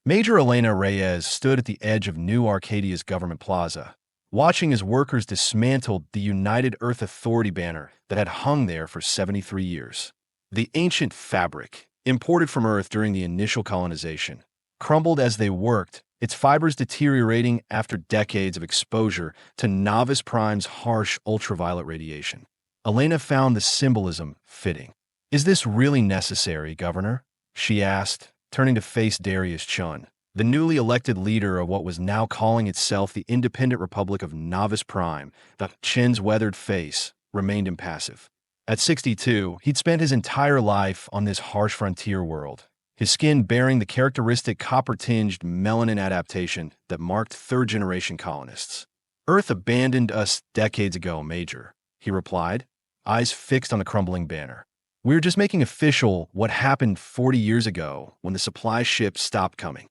Major Elena Reyes stood at the edge of New Arcadia's government plaza, watching as workers dismantled the United Earth Authority banner that had hung there for 73 years. The ancient fabric, imported from Earth during the initial colonization, crumbled as they worked, its fibers deteriorating after decades of exposure to Novus Prime's harsh ultraviolet radiation. Elena found the symbolism fitting. "Is this really necessary, Governor?" she asked, turning to face Darius Chun, the newly elected leader of what was now calling itself the Independent Republic of Novus Prime. The Chin's weathered face remained impassive. At 62, he'd spent his entire life on this harsh frontier world, his skin bearing the characteristic copper-tinged melanin adaptation that marked third-generation colonists. "Earth abandoned us decades ago, Major," he replied, eyes fixed on the crumbling banner. "We're just making official what happened 40 years ago when the supply ships stopped coming."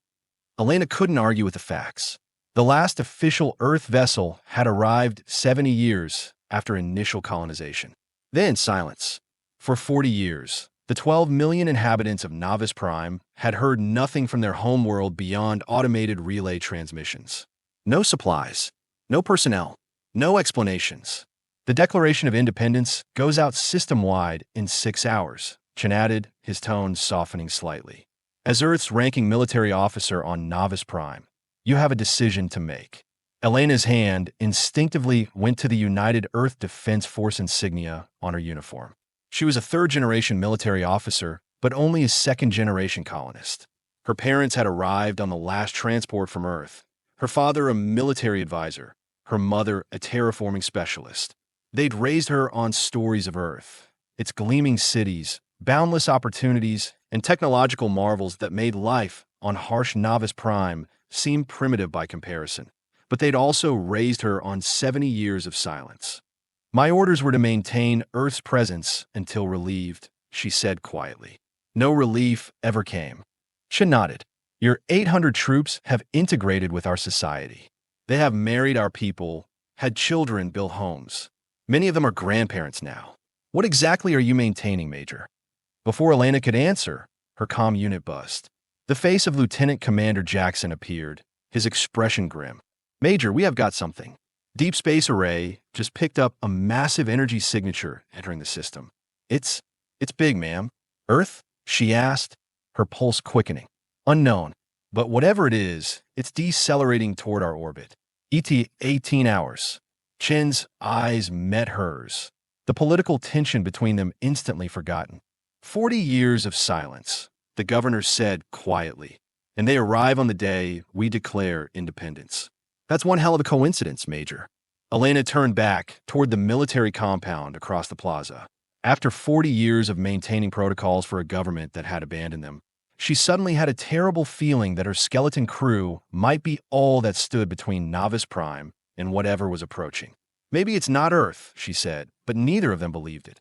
Elena couldn't argue with the facts. The last official Earth vessel had arrived 70 years after initial colonization. Then silence. For 40 years, the 12 million inhabitants of Novus Prime had heard nothing from their homeworld beyond automated relay transmissions. No supplies, no personnel, no explanations. "The Declaration of Independence goes out system-wide in 6 hours, Chen added, his tone softening slightly. "As Earth's ranking military officer on Novus Prime, you have a decision to make." Elena's hand instinctively went to the United Earth Defense Force insignia on her uniform. She was a third-generation military officer, but only a second-generation colonist. Her parents had arrived on the last transport from Earth, her father a military advisor, her mother a terraforming specialist. They'd raised her on stories of Earth, its gleaming cities, boundless opportunities, and technological marvels that made life on harsh Novus Prime seem primitive by comparison. But they'd also raised her on 70 years of silence. "My orders were to maintain Earth's presence until relieved," she said quietly. "No relief ever came." She nodded. "Your 800 troops have integrated with our society. They have married our people, had children, built homes. Many of them are grandparents now. What exactly are you maintaining, Major?" Before Elena could answer, her comm unit buzzed. The face of Lieutenant Commander Jackson appeared, his expression grim. "Major, we have got something." Deep Space Array just picked up a massive energy signature entering the system. It's big, ma'am." "Earth?" she asked, her pulse quickening. "Unknown. But whatever it is, it's decelerating toward our orbit. ET 18 hours. Chen's eyes met hers, the political tension between them instantly forgotten. 40 years of silence, the governor said quietly, "and they arrive on the day we declare independence." "That's one hell of a coincidence, Major." Elena turned back toward the military compound across the plaza. After 40 years of maintaining protocols for a government that had abandoned them, she suddenly had a terrible feeling that her skeleton crew might be all that stood between Novus Prime and whatever was approaching. "Maybe it's not Earth," she said, but neither of them believed it.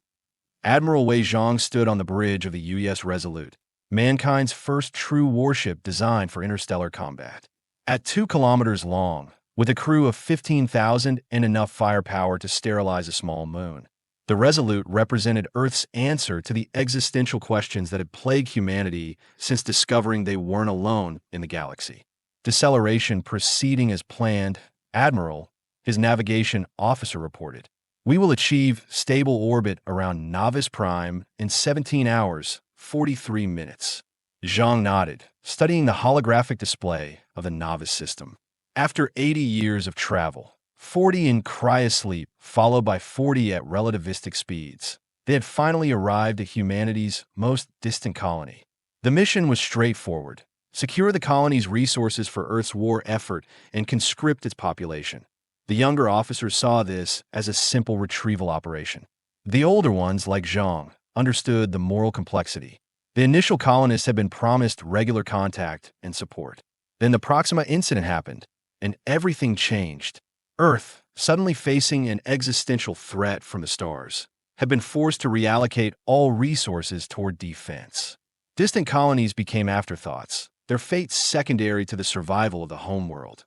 Admiral Wei Zhang stood on the bridge of the UES Resolute, mankind's first true warship designed for interstellar combat. At 2 kilometers long, with a crew of 15,000 and enough firepower to sterilize a small moon, the Resolute represented Earth's answer to the existential questions that had plagued humanity since discovering they weren't alone in the galaxy. Deceleration proceeding as planned, Admiral, his navigation officer reported. "We will achieve stable orbit around Novus Prime in 17 hours, 43 minutes. Zhang nodded, studying the holographic display of the Novus system. After 80 years of travel, 40 in cryosleep followed by 40 at relativistic speeds, they had finally arrived at humanity's most distant colony. The mission was straightforward: secure the colony's resources for Earth's war effort and conscript its population. The younger officers saw this as a simple retrieval operation. The older ones, like Zhang, understood the moral complexity. The initial colonists had been promised regular contact and support. Then the Proxima incident happened, and everything changed. Earth, suddenly facing an existential threat from the stars, had been forced to reallocate all resources toward defense. Distant colonies became afterthoughts, their fate secondary to the survival of the homeworld.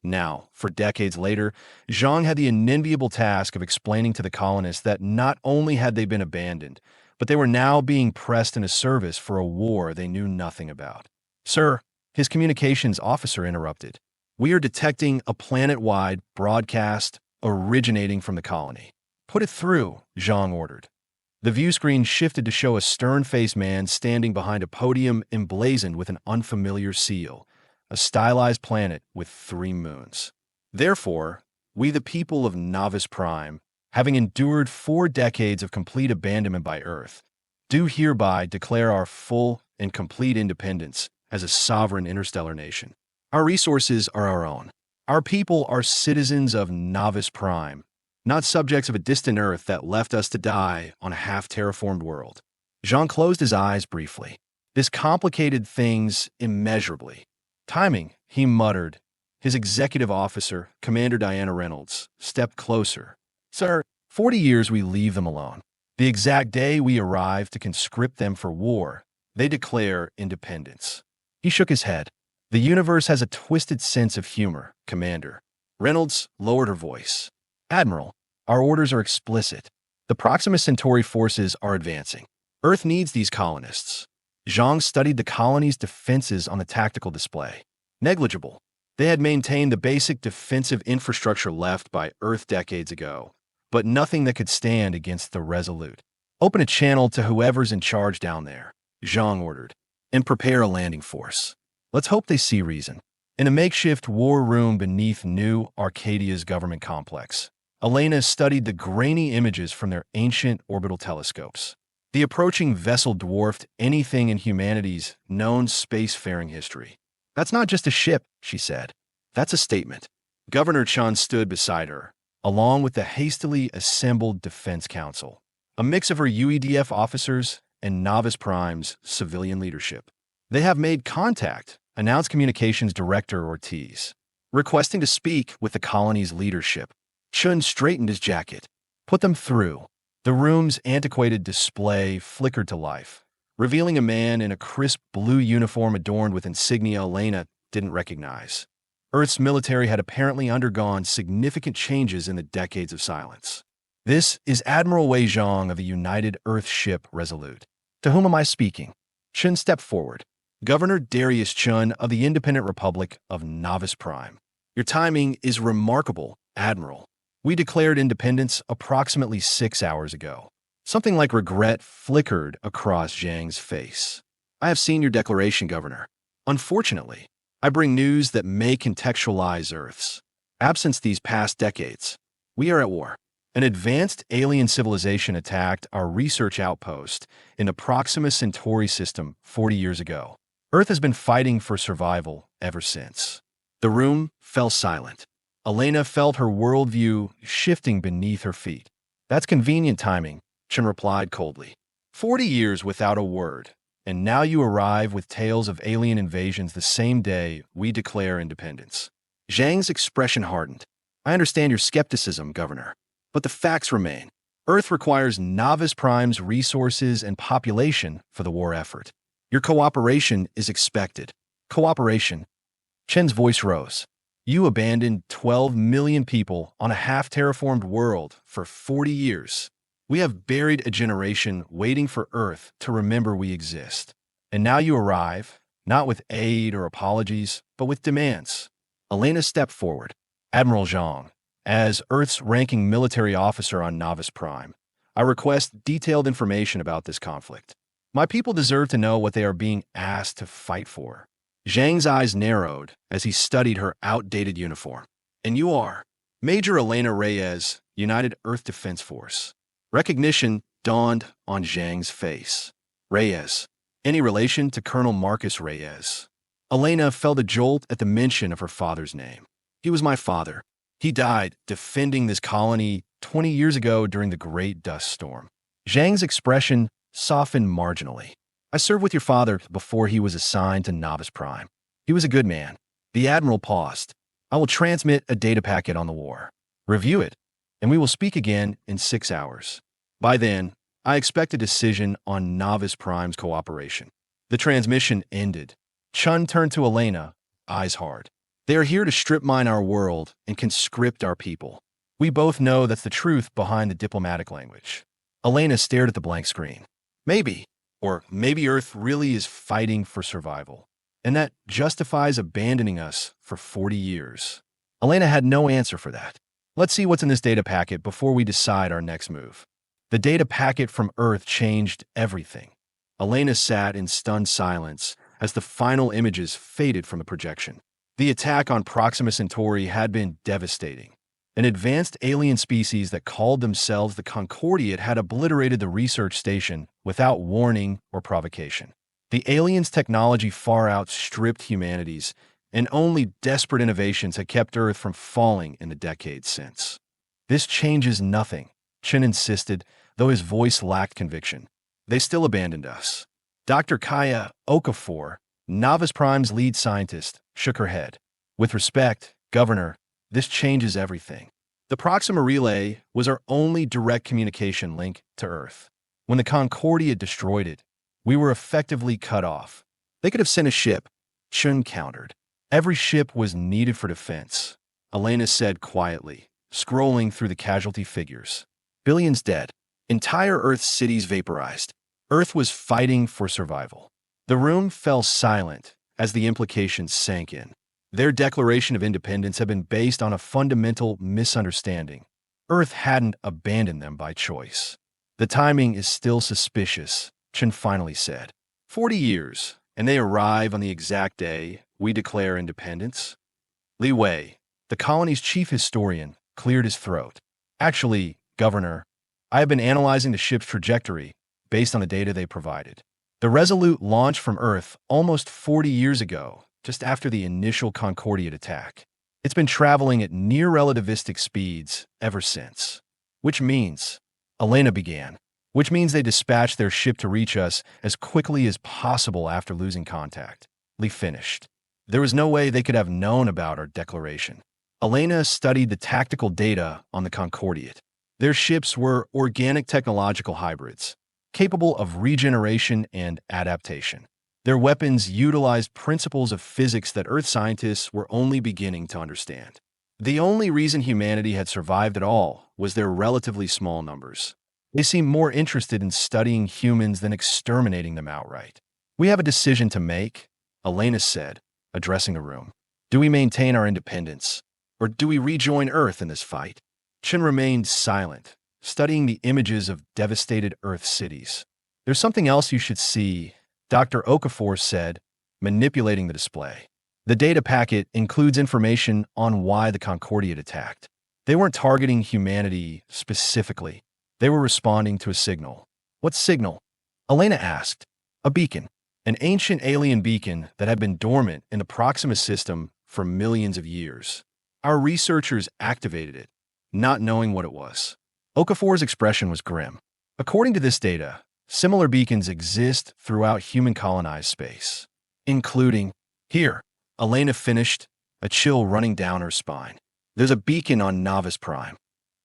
Now, for decades later, Zhang had the unenviable task of explaining to the colonists that not only had they been abandoned, but they were now being pressed into service for a war they knew nothing about. "Sir," His communications officer interrupted. We are detecting a planet-wide broadcast originating from the colony. Put it through, Zhang ordered. The view screen shifted to show a stern-faced man standing behind a podium emblazoned with an unfamiliar seal, a stylized planet with 3 moons. Therefore, we the people of Novus Prime, having endured 4 decades of complete abandonment by Earth, do hereby declare our full and complete independence as a sovereign interstellar nation. Our resources are our own. Our people are citizens of Novus Prime, not subjects of a distant Earth that left us to die on a half-terraformed world. Jean closed his eyes briefly. This complicated things immeasurably. Timing, he muttered. His executive officer, Commander Diana Reynolds, stepped closer. Sir, 40 years we leave them alone. The exact day we arrive to conscript them for war, they declare independence. He shook his head. The universe has a twisted sense of humor, Commander. Reynolds lowered her voice. Admiral, our orders are explicit. The Proxima Centauri forces are advancing. Earth needs these colonists. Zhang studied the colony's defenses on the tactical display. Negligible. They had maintained the basic defensive infrastructure left by Earth decades ago, but nothing that could stand against the Resolute. Open a channel to whoever's in charge down there, Zhang ordered, and prepare a landing force. Let's hope they see reason. In a makeshift war room beneath New Arcadia's government complex, Elena studied the grainy images from their ancient orbital telescopes. The approaching vessel dwarfed anything in humanity's known spacefaring history. That's not just a ship, she said. That's a statement. Governor Chun stood beside her, along with the hastily assembled Defense Council, a mix of her UEDF officers and Novus Prime's civilian leadership. They have made contact, announced Communications Director Ortiz, requesting to speak with the colony's leadership. Chun straightened his jacket. Put them through. The room's antiquated display flickered to life, revealing a man in a crisp blue uniform adorned with insignia Elena didn't recognize. Earth's military had apparently undergone significant changes in the decades of silence. This is Admiral Wei Zhang of the United Earth ship Resolute. To whom am I speaking? Chun stepped forward. Governor Darius Chun of the Independent Republic of Novus Prime. Your timing is remarkable, Admiral. We declared independence approximately 6 hours ago. Something like regret flickered across Zhang's face. I have seen your declaration, Governor. Unfortunately, I bring news that may contextualize Earth's absence these past decades. We are at war. An advanced alien civilization attacked our research outpost in the Proxima Centauri system 40 years ago. Earth has been fighting for survival ever since. The room fell silent. Elena felt her worldview shifting beneath her feet. That's convenient timing, Chun replied coldly. 40 years without a word, and now you arrive with tales of alien invasions the same day we declare independence. Zhang's expression hardened. I understand your skepticism, Governor, but the facts remain. Earth requires Novus Prime's resources and population for the war effort. Your cooperation is expected. Cooperation. Chen's voice rose. You abandoned 12 million people on a half-terraformed world for 40 years. We have buried a generation waiting for Earth to remember we exist. And now you arrive, not with aid or apologies, but with demands. Elena stepped forward. Admiral Zhang, as Earth's ranking military officer on Novus Prime, I request detailed information about this conflict. My people deserve to know what they are being asked to fight for. Zhang's eyes narrowed as he studied her outdated uniform. And you are Major Elena Reyes, United Earth Defense Force. Recognition dawned on Zhang's face. Reyes. Any relation to Colonel Marcus Reyes? Elena felt a jolt at the mention of her father's name. He was my father. He died defending this colony 20 years ago during the Great Dust Storm. Zhang's expression softened marginally. I served with your father before he was assigned to Novus Prime. He was a good man. The Admiral paused. I will transmit a data packet on the war. Review it, and we will speak again in 6 hours. By then, I expect a decision on Novus Prime's cooperation. The transmission ended. Chun turned to Elena, eyes hard. They are here to strip mine our world and conscript our people. We both know that's the truth behind the diplomatic language. Elena stared at the blank screen. Maybe. Or maybe Earth really is fighting for survival. and that justifies abandoning us for 40 years. Elena had no answer for that. Let's see what's in this data packet before we decide our next move. The data packet from Earth changed everything. Elena sat in stunned silence as the final images faded from the projection. The attack on Proxima Centauri had been devastating. An advanced alien species that called themselves the Concordiat had obliterated the research station without warning or provocation. The aliens' technology far outstripped humanity's, and only desperate innovations had kept Earth from falling in the decades since. This changes nothing, Chen insisted, though his voice lacked conviction. They still abandoned us. Dr. Kaya Okafor, Novus Prime's lead scientist, shook her head. With respect, Governor, this changes everything. The Proxima Relay was our only direct communication link to Earth. When the Concordia destroyed it, we were effectively cut off. They could have sent a ship, Chun countered. Every ship was needed for defense, Elena said quietly, scrolling through the casualty figures. Billions dead. Entire Earth's cities vaporized. Earth was fighting for survival. The room fell silent as the implications sank in. Their declaration of independence had been based on a fundamental misunderstanding. Earth hadn't abandoned them by choice. The timing is still suspicious, Chen finally said. 40 years, and they arrive on the exact day we declare independence? Li Wei, the colony's chief historian, cleared his throat. Actually, Governor, I have been analyzing the ship's trajectory based on the data they provided. The Resolute launched from Earth almost 40 years ago, just after the initial Concordiat attack. It's been traveling at near relativistic speeds ever since. Which means, Elena began, which means they dispatched their ship to reach us as quickly as possible after losing contact. Li finished. There was no way they could have known about our declaration. Elena studied the tactical data on the Concordiat. Their ships were organic technological hybrids, capable of regeneration and adaptation. Their weapons utilized principles of physics that Earth scientists were only beginning to understand. The only reason humanity had survived at all was their relatively small numbers. They seemed more interested in studying humans than exterminating them outright. We have a decision to make, Elena said, addressing the room. Do we maintain our independence, or do we rejoin Earth in this fight? Chen remained silent, studying the images of devastated Earth cities. There's something else you should see, Dr. Okafor said, manipulating the display. The data packet includes information on why the Concordiat attacked. They weren't targeting humanity specifically. They were responding to a signal. What signal? Elena asked. A beacon. An ancient alien beacon that had been dormant in the Proxima system for millions of years. Our researchers activated it, not knowing what it was. Okafor's expression was grim. According to this data, similar beacons exist throughout human-colonized space, including here. Elena finished, a chill running down her spine. There's a beacon on Novus Prime.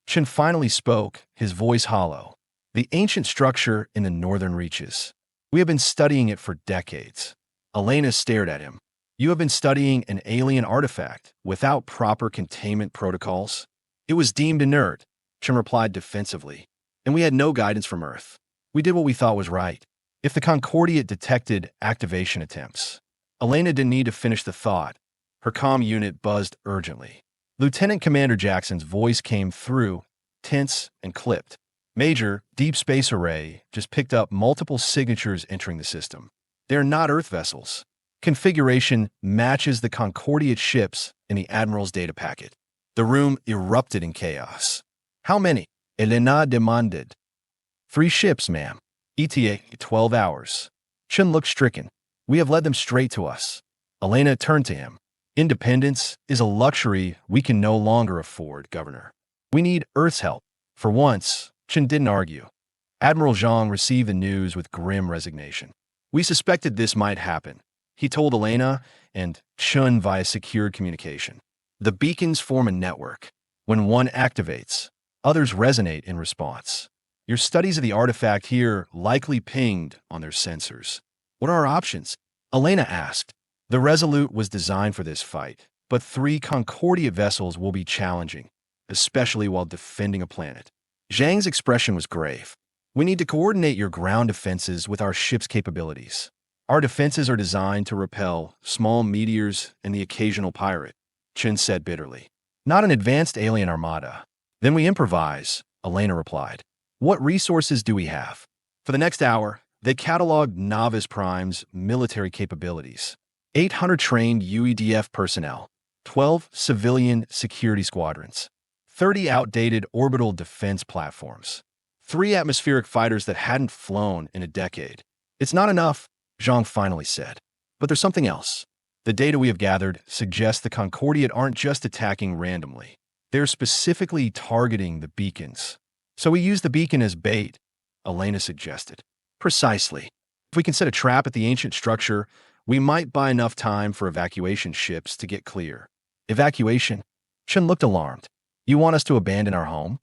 Chen finally spoke, his voice hollow. The ancient structure in the northern reaches. We have been studying it for decades. Elena stared at him. You have been studying an alien artifact without proper containment protocols? It was deemed inert, Chen replied defensively. And we had no guidance from Earth. We did what we thought was right. If the Concordiat detected activation attempts, Elena didn't need to finish the thought. Her comm unit buzzed urgently. Lieutenant Commander Jackson's voice came through, tense and clipped. Major, Deep Space Array just picked up multiple signatures entering the system. They are not Earth vessels. Configuration matches the Concordiat ships in the Admiral's data packet. The room erupted in chaos. How many? Elena demanded. 3 ships, ma'am. ETA, 12 hours. Chen looked stricken. We have led them straight to us. Elena turned to him. Independence is a luxury we can no longer afford, Governor. We need Earth's help. For once, Chen didn't argue. Admiral Zhang received the news with grim resignation. We suspected this might happen, he told Elena and Chen via secured communication. The beacons form a network. When one activates, others resonate in response. Your studies of the artifact here likely pinged on their sensors. What are our options? Elena asked. The Resolute was designed for this fight, but 3 Concordia vessels will be challenging, especially while defending a planet. Zhang's expression was grave. We need to coordinate your ground defenses with our ship's capabilities. Our defenses are designed to repel small meteors and the occasional pirate, Chen said bitterly. Not an advanced alien armada. Then we improvise, Elena replied. What resources do we have? For the next hour, they cataloged Novus Prime's military capabilities. 800 trained UEDF personnel, 12 civilian security squadrons, 30 outdated orbital defense platforms, 3 atmospheric fighters that hadn't flown in a decade. It's not enough, Zhang finally said. But there's something else. The data we have gathered suggests the Concordiat aren't just attacking randomly. They're specifically targeting the beacons. So we use the beacon as bait, Elena suggested. Precisely. If we can set a trap at the ancient structure, we might buy enough time for evacuation ships to get clear. Evacuation? Chen looked alarmed. You want us to abandon our home?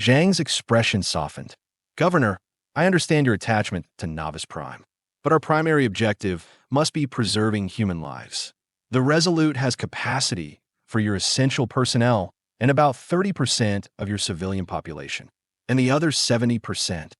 Zhang's expression softened. Governor, I understand your attachment to Novus Prime, but our primary objective must be preserving human lives. The Resolute has capacity for your essential personnel and about 30% of your civilian population, and the other 70%.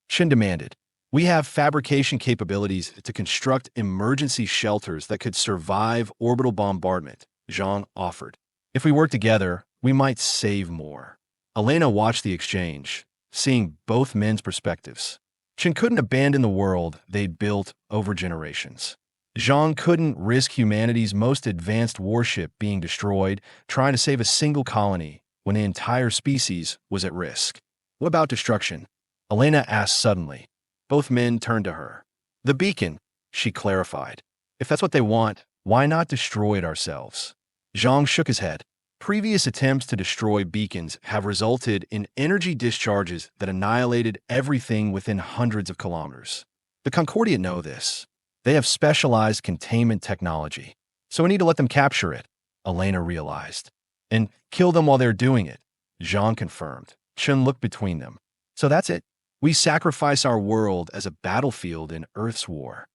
Chen demanded. We have fabrication capabilities to construct emergency shelters that could survive orbital bombardment, Zhang offered. If we work together, we might save more. Elena watched the exchange, seeing both men's perspectives. Chen couldn't abandon the world they'd built over generations. Zhang couldn't risk humanity's most advanced warship being destroyed trying to save a single colony when the entire species was at risk. What about destruction? Elena asked suddenly. Both men turned to her. The beacon, she clarified. If that's what they want, why not destroy it ourselves? Zhang shook his head. Previous attempts to destroy beacons have resulted in energy discharges that annihilated everything within hundreds of kilometers. The Concordiat know this. They have specialized containment technology, so we need to let them capture it, Elena realized. And kill them while they're doing it, Zhang confirmed. Chen looked between them. So that's it. We sacrifice our world as a battlefield in Earth's war.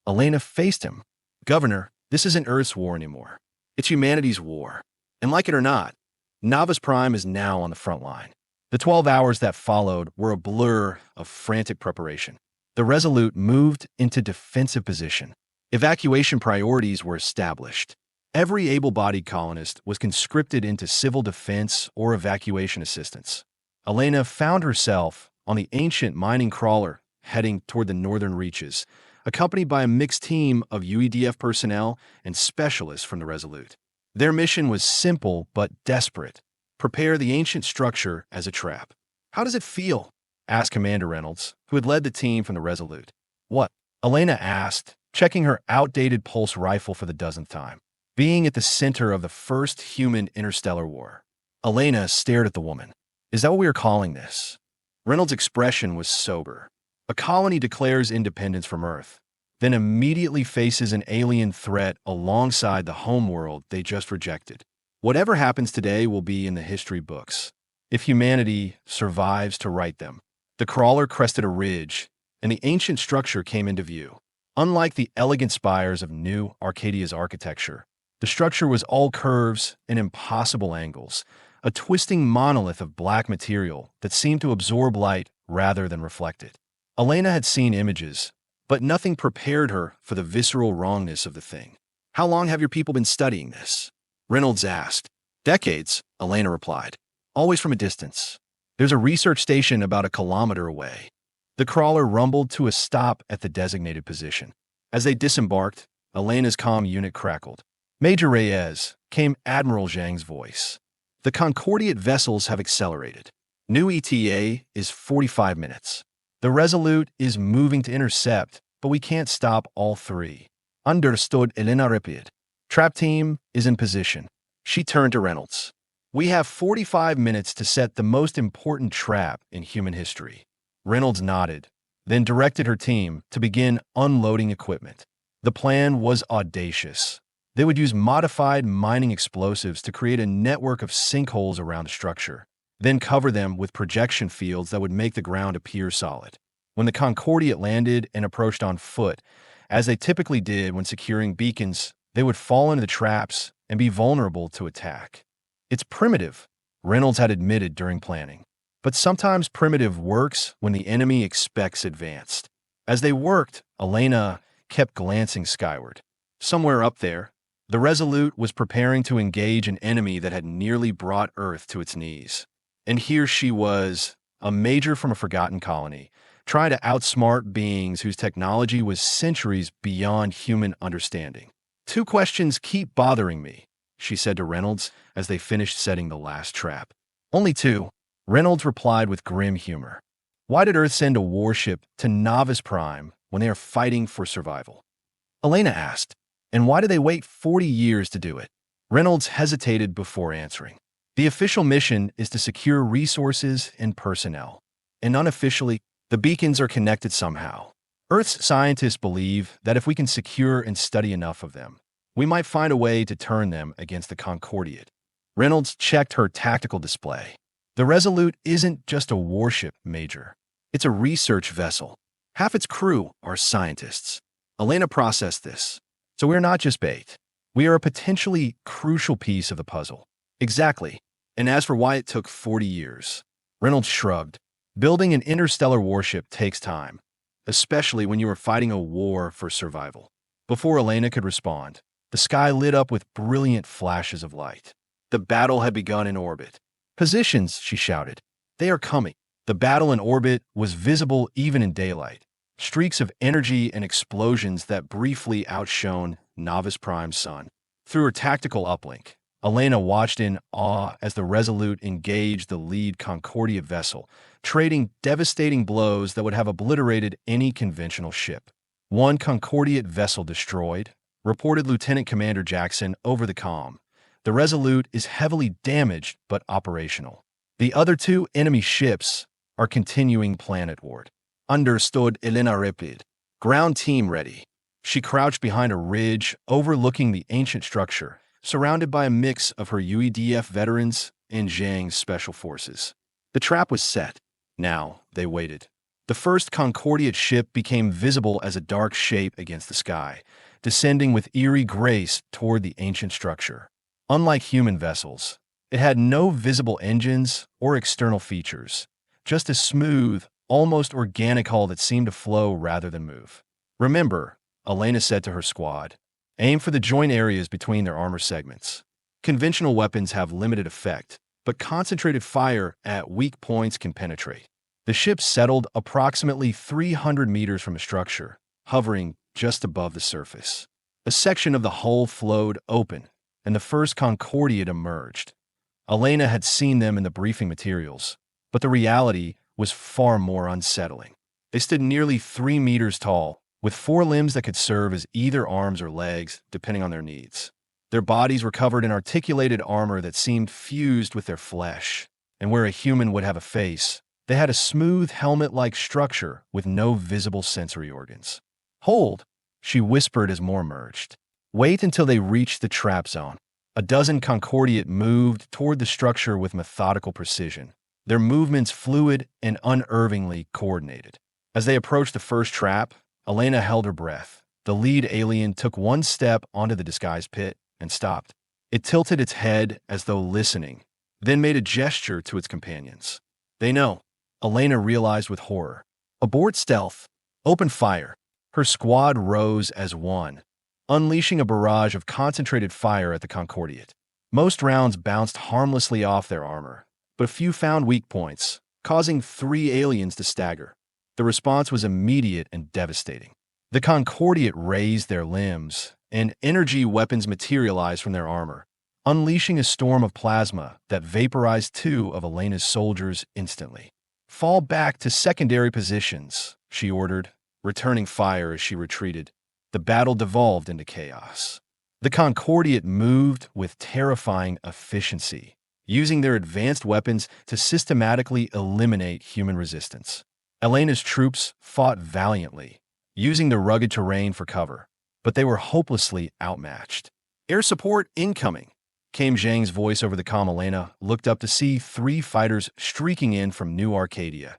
Elena faced him. Governor, this isn't Earth's war anymore. It's humanity's war. And like it or not, Novus Prime is now on the front line. The 12 hours that followed were a blur of frantic preparation. The Resolute moved into defensive position. Evacuation priorities were established. Every able-bodied colonist was conscripted into civil defense or evacuation assistance. Elena found herself on the ancient mining crawler heading toward the northern reaches, accompanied by a mixed team of UEDF personnel and specialists from the Resolute. Their mission was simple but desperate. Prepare the ancient structure as a trap. How does it feel? Asked Commander Reynolds, who had led the team from the Resolute. What? Elena asked, checking her outdated pulse rifle for the dozenth time. Being at the center of the first human interstellar war. Elena stared at the woman. Is that what we are calling this? Reynolds' expression was sober. A colony declares independence from Earth, then immediately faces an alien threat alongside the homeworld they just rejected. Whatever happens today will be in the history books, if humanity survives to write them. The crawler crested a ridge, and the ancient structure came into view. Unlike the elegant spires of New Arcadia's architecture, the structure was all curves and impossible angles, a twisting monolith of black material that seemed to absorb light rather than reflect it. Elena had seen images, but nothing prepared her for the visceral wrongness of the thing. How long have your people been studying this? Reynolds asked. Decades, Elena replied. Always from a distance. There's a research station about a kilometer away. The crawler rumbled to a stop at the designated position. As they disembarked, Elena's comm unit crackled. Major Reyes, came Admiral Zhang's voice. The Concordiat vessels have accelerated. New ETA is 45 minutes. The Resolute is moving to intercept, but we can't stop all 3. Understood, Elena repeated. Trap team is in position. She turned to Reynolds. We have 45 minutes to set the most important trap in human history. Reynolds nodded, then directed her team to begin unloading equipment. The plan was audacious. They would use modified mining explosives to create a network of sinkholes around the structure, then cover them with projection fields that would make the ground appear solid. When the Concordiat landed and approached on foot, as they typically did when securing beacons, they would fall into the traps and be vulnerable to attack. It's primitive, Reynolds had admitted during planning. But sometimes primitive works when the enemy expects advanced. As they worked, Elena kept glancing skyward. Somewhere up there, the Resolute was preparing to engage an enemy that had nearly brought Earth to its knees. And here she was, a major from a forgotten colony, trying to outsmart beings whose technology was centuries beyond human understanding. "Two questions keep bothering me," she said to Reynolds as they finished setting the last trap. "Only two," Reynolds replied with grim humor. "Why did Earth send a warship to Novus Prime when they are fighting for survival?" Elena asked. "And why did they wait 40 years to do it?" Reynolds hesitated before answering. "The official mission is to secure resources and personnel. And unofficially, the beacons are connected somehow. Earth's scientists believe that if we can secure and study enough of them, we might find a way to turn them against the Concordiat." Reynolds checked her tactical display. "The Resolute isn't just a warship, Major. It's a research vessel. Half its crew are scientists." Elena processed this. "So we're not just bait. We are a potentially crucial piece of the puzzle." "Exactly. And as for why it took 40 years, Reynolds shrugged. "Building an interstellar warship takes time, especially when you are fighting a war for survival." Before Elena could respond, the sky lit up with brilliant flashes of light. The battle had begun in orbit. "Positions," she shouted. "They are coming." The battle in orbit was visible even in daylight. Streaks of energy and explosions that briefly outshone Novus Prime's sun. Through her tactical uplink, Elena watched in awe as the Resolute engaged the lead Concordiat vessel, trading devastating blows that would have obliterated any conventional ship. "One Concordiat vessel destroyed," reported Lieutenant Commander Jackson over the comm. "The Resolute is heavily damaged but operational. The other two enemy ships are continuing planetward." "Understood, Elena Reyes. Ground team ready." She crouched behind a ridge overlooking the ancient structure, surrounded by a mix of her UEDF veterans and Zhang's special forces. The trap was set. Now they waited. The first Concordiat ship became visible as a dark shape against the sky, descending with eerie grace toward the ancient structure. Unlike human vessels, it had no visible engines or external features, just a smooth, almost organic hull that seemed to flow rather than move. "Remember," Elena said to her squad, "aim for the joint areas between their armor segments. Conventional weapons have limited effect, but concentrated fire at weak points can penetrate." The ship settled approximately 300 meters from the structure, hovering just above the surface. A section of the hull flowed open, and the first Concordiat emerged. Elena had seen them in the briefing materials, but the reality was far more unsettling. They stood nearly 3 meters tall, with 4 limbs that could serve as either arms or legs, depending on their needs. Their bodies were covered in articulated armor that seemed fused with their flesh, and where a human would have a face, they had a smooth helmet-like structure with no visible sensory organs. "Hold," she whispered as more emerged. "Wait until they reach the trap zone." A dozen Concordiat moved toward the structure with methodical precision, their movements fluid and unerringly coordinated. As they approached the first trap, Elena held her breath. The lead alien took one step onto the disguise pit and stopped. It tilted its head as though listening, then made a gesture to its companions. "They know," Elena realized with horror. "Abort stealth. Open fire." Her squad rose as one, unleashing a barrage of concentrated fire at the Concordiat. Most rounds bounced harmlessly off their armor, but a few found weak points, causing 3 aliens to stagger. The response was immediate and devastating. The Concordiat raised their limbs, and energy weapons materialized from their armor, unleashing a storm of plasma that vaporized 2 of Elena's soldiers instantly. "Fall back to secondary positions," she ordered, returning fire as she retreated. The battle devolved into chaos. The Concordiat moved with terrifying efficiency, using their advanced weapons to systematically eliminate human resistance. Elena's troops fought valiantly, using the rugged terrain for cover, but they were hopelessly outmatched. "Air support incoming," came Zhang's voice over the comm. Elena looked up to see 3 fighters streaking in from New Arcadia,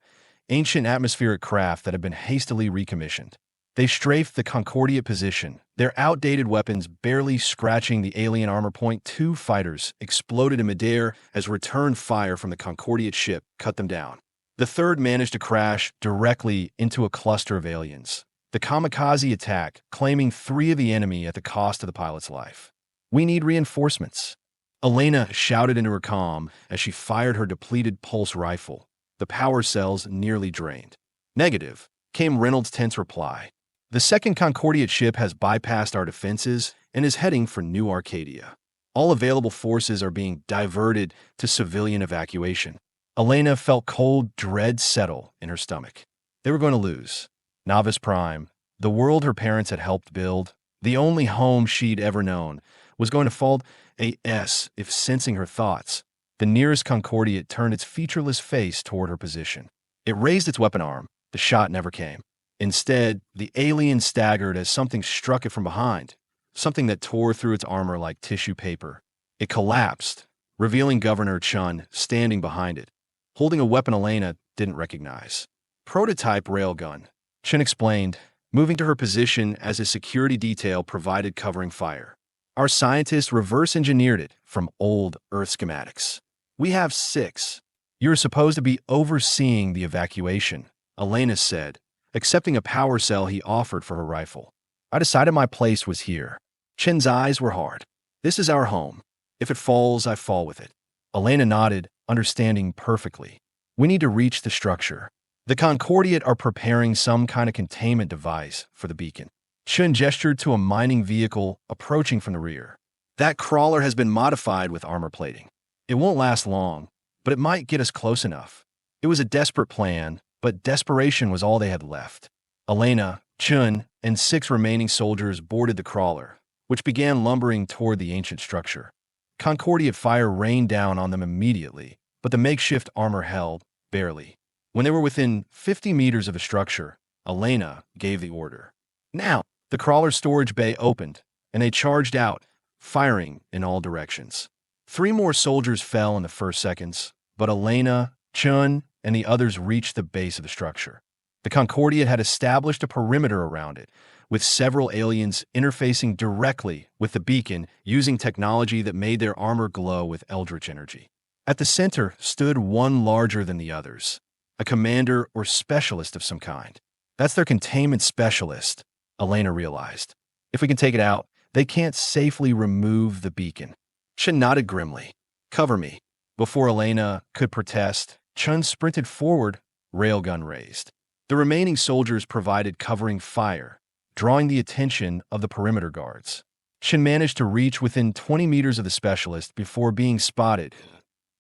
ancient atmospheric craft that had been hastily recommissioned. They strafed the Concordiat position, their outdated weapons barely scratching the alien armor point. 2 fighters exploded in midair as return fire from the Concordiat ship cut them down. The third managed to crash directly into a cluster of aliens, The kamikaze attack, claiming 3 of the enemy at the cost of the pilot's life. We need reinforcements. Elena shouted into her comm as she fired her depleted pulse rifle, the power cells nearly drained. Negative, came Reynolds' tense reply. The second Concordiat ship has bypassed our defenses and is heading for New Arcadia. All available forces are being diverted to civilian evacuation. Elena felt cold dread settle in her stomach. They were going to lose. Novus Prime, the world her parents had helped build, the only home she'd ever known, was going to fall if sensing her thoughts. The nearest Concordiat turned its featureless face toward her position. It raised its weapon arm. The shot never came. Instead, the alien staggered as something struck it from behind, something that tore through its armor like tissue paper. It collapsed, revealing Governor Chun standing behind it, holding a weapon Elena didn't recognize. Prototype railgun, Chun explained, moving to her position as a security detail provided covering fire. Our scientists reverse-engineered it from old Earth schematics. We have 6. You're supposed to be overseeing the evacuation, Elena said, accepting a power cell he offered for her rifle. I decided my place was here. Chen's eyes were hard. This is our home. If it falls, I fall with it. Elena nodded, understanding perfectly. We need to reach the structure. The Concordiat are preparing some kind of containment device for the beacon. Chun gestured to a mining vehicle approaching from the rear. That crawler has been modified with armor plating. It won't last long, but it might get us close enough. It was a desperate plan, but desperation was all they had left. Elena, Chun, and 6 remaining soldiers boarded the crawler, which began lumbering toward the ancient structure. Concordiat fire rained down on them immediately, but the makeshift armor held, barely. When they were within 50 meters of the structure, Elena gave the order. Now, the crawler's storage bay opened, and they charged out, firing in all directions. 3 more soldiers fell in the first seconds, but Elena, Chun, and the others reached the base of the structure. The Concordiat had established a perimeter around it, with several aliens interfacing directly with the beacon using technology that made their armor glow with eldritch energy. At the center stood one larger than the others, a commander or specialist of some kind. That's their containment specialist, Elena realized. If we can take it out, they can't safely remove the beacon. Chun nodded grimly. Cover me. Before Elena could protest, Chun sprinted forward, railgun raised. The remaining soldiers provided covering fire, drawing the attention of the perimeter guards. Chun managed to reach within 20 meters of the specialist before being spotted.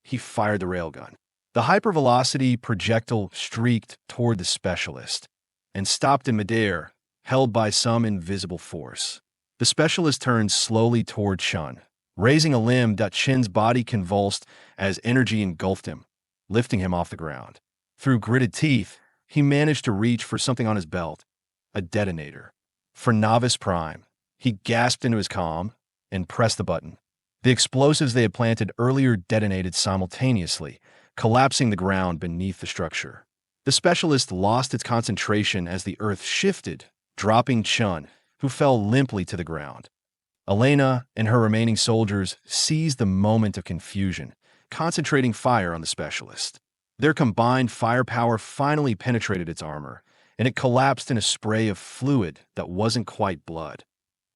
He fired the railgun. The hypervelocity projectile streaked toward the specialist and stopped in midair, held by some invisible force. The specialist turned slowly toward Chun, raising a limb that Chen's body convulsed as energy engulfed him, lifting him off the ground. Through gritted teeth, he managed to reach for something on his belt, a detonator. For Novus Prime, he gasped into his comm and pressed the button. The explosives they had planted earlier detonated simultaneously, collapsing the ground beneath the structure. The specialist lost its concentration as the earth shifted, dropping Chun, who fell limply to the ground. Elena and her remaining soldiers seized the moment of confusion, concentrating fire on the specialist. Their combined firepower finally penetrated its armor, and it collapsed in a spray of fluid that wasn't quite blood.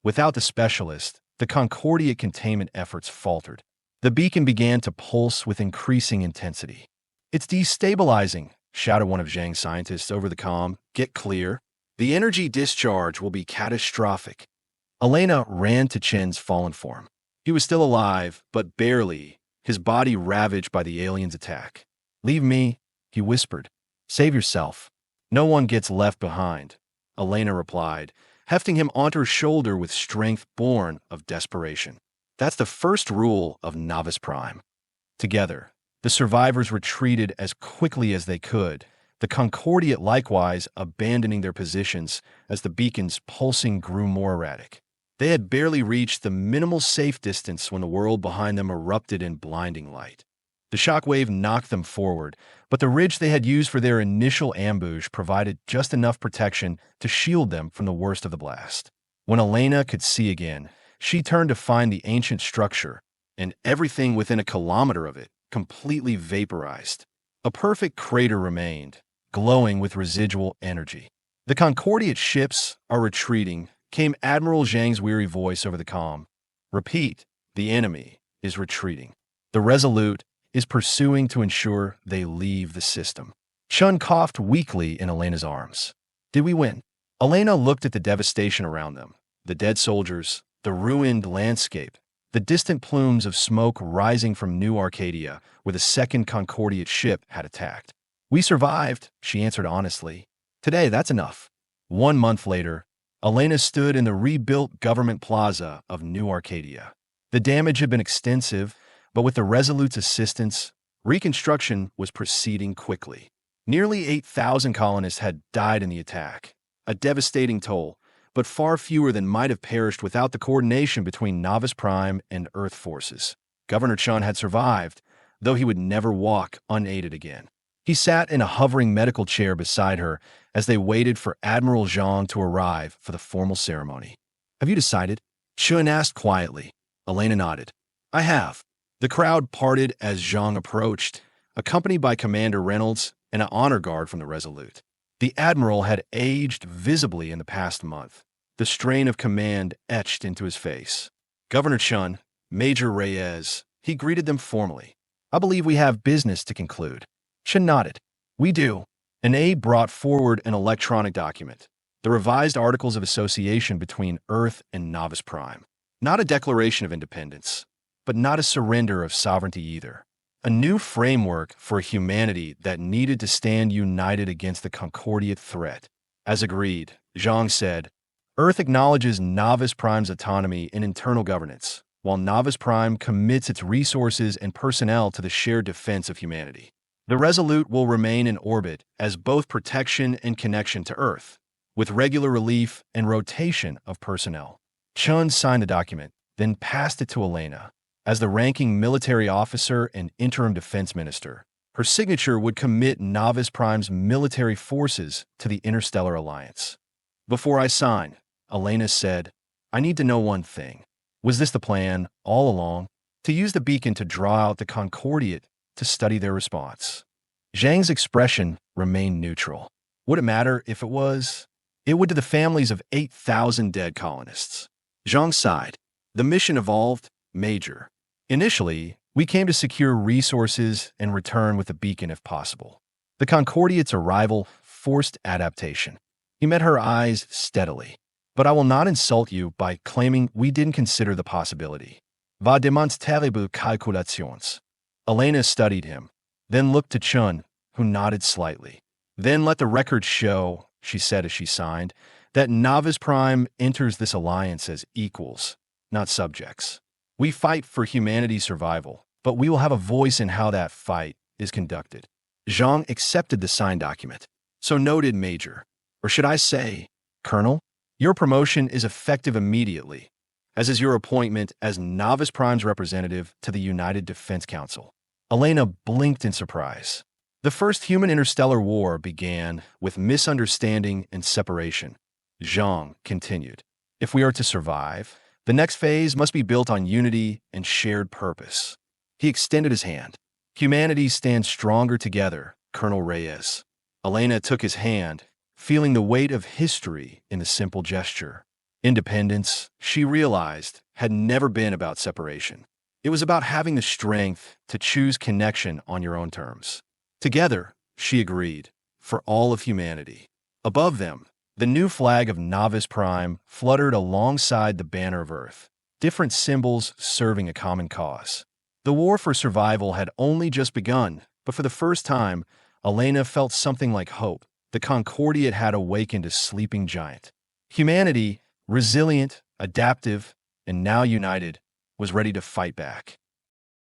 Without the specialist, the Concordiat containment efforts faltered. The beacon began to pulse with increasing intensity. It's destabilizing, shouted one of Zhang's scientists over the comm. Get clear. The energy discharge will be catastrophic. Elena ran to Chen's fallen form. He was still alive, but barely, his body ravaged by the alien's attack. Leave me, he whispered. Save yourself. No one gets left behind, Elena replied, hefting him onto her shoulder with strength born of desperation. That's the first rule of Novus Prime. Together, the survivors retreated as quickly as they could, the Concordiat likewise abandoning their positions as the beacon's pulsing grew more erratic. They had barely reached the minimal safe distance when the world behind them erupted in blinding light. The shockwave knocked them forward, but the ridge they had used for their initial ambush provided just enough protection to shield them from the worst of the blast. When Elena could see again, she turned to find the ancient structure, and everything within a kilometer of it completely vaporized. A perfect crater remained, glowing with residual energy. The Concordiat ships are retreating, came Admiral Zhang's weary voice over the comm. Repeat, the enemy is retreating. The Resolute is pursuing to ensure they leave the system. Chun coughed weakly in Elena's arms. Did we win? Elena looked at the devastation around them. The dead soldiers, the ruined landscape, the distant plumes of smoke rising from New Arcadia, where the second Concordiat ship had attacked. We survived, she answered honestly. Today, that's enough. 1 month later, Elena stood in the rebuilt government plaza of New Arcadia. The damage had been extensive, but with the Resolute's assistance, reconstruction was proceeding quickly. Nearly 8,000 colonists had died in the attack, a devastating toll, but far fewer than might have perished without the coordination between Novus Prime and Earth forces. Governor Chun had survived, though he would never walk unaided again. He sat in a hovering medical chair beside her as they waited for Admiral Zhang to arrive for the formal ceremony. Have you decided? Chun asked quietly. Elena nodded. I have. The crowd parted as Zhang approached, accompanied by Commander Reynolds and an honor guard from the Resolute. The Admiral had aged visibly in the past month, the strain of command etched into his face. Governor Chun, Major Reyes, he greeted them formally. I believe we have business to conclude. Chun nodded. We do. An aide brought forward an electronic document, the revised Articles of Association between Earth and Novus Prime. Not a declaration of independence, but not a surrender of sovereignty either. A new framework for a humanity that needed to stand united against the Concordiat threat. As agreed, Zhang said, Earth acknowledges Novus Prime's autonomy and internal governance, while Novus Prime commits its resources and personnel to the shared defense of humanity. The Resolute will remain in orbit as both protection and connection to Earth, with regular relief and rotation of personnel. Chun signed the document, then passed it to Elena. As the ranking military officer and interim defense minister, her signature would commit Novus Prime's military forces to the Interstellar Alliance. Before I sign, Elena said, I need to know one thing. Was this the plan all along? To use the beacon to draw out the Concordiat to study their response. Zhang's expression remained neutral. Would it matter if it was? It would to the families of 8,000 dead colonists. Zhang sighed. The mission evolved, Major. Initially, we came to secure resources and return with the beacon if possible. The Concordiat's arrival forced adaptation. He met her eyes steadily. But I will not insult you by claiming we didn't consider the possibility. Va demans terribles calculations. Elena studied him, then looked to Chun, who nodded slightly. Then let the record show, she said as she signed, that Novus Prime enters this alliance as equals, not subjects. We fight for humanity's survival, but we will have a voice in how that fight is conducted. Zhang accepted the signed document. So noted, Major. Or should I say, Colonel? Your promotion is effective immediately, as is your appointment as Novus Prime's representative to the United Defense Council. Elena blinked in surprise. The first human interstellar war began with misunderstanding and separation. Zhang continued. If we are to survive, the next phase must be built on unity and shared purpose. He extended his hand. Humanity stands stronger together, Colonel Reyes. Elena took his hand, feeling the weight of history in the simple gesture. Independence, she realized, had never been about separation. It was about having the strength to choose connection on your own terms. Together, she agreed, for all of humanity. Above them, the new flag of Novus Prime fluttered alongside the banner of Earth, different symbols serving a common cause. The war for survival had only just begun, but for the first time, Elena felt something like hope. The Concordiat had awakened a sleeping giant. Humanity, resilient, adaptive, and now united, was ready to fight back.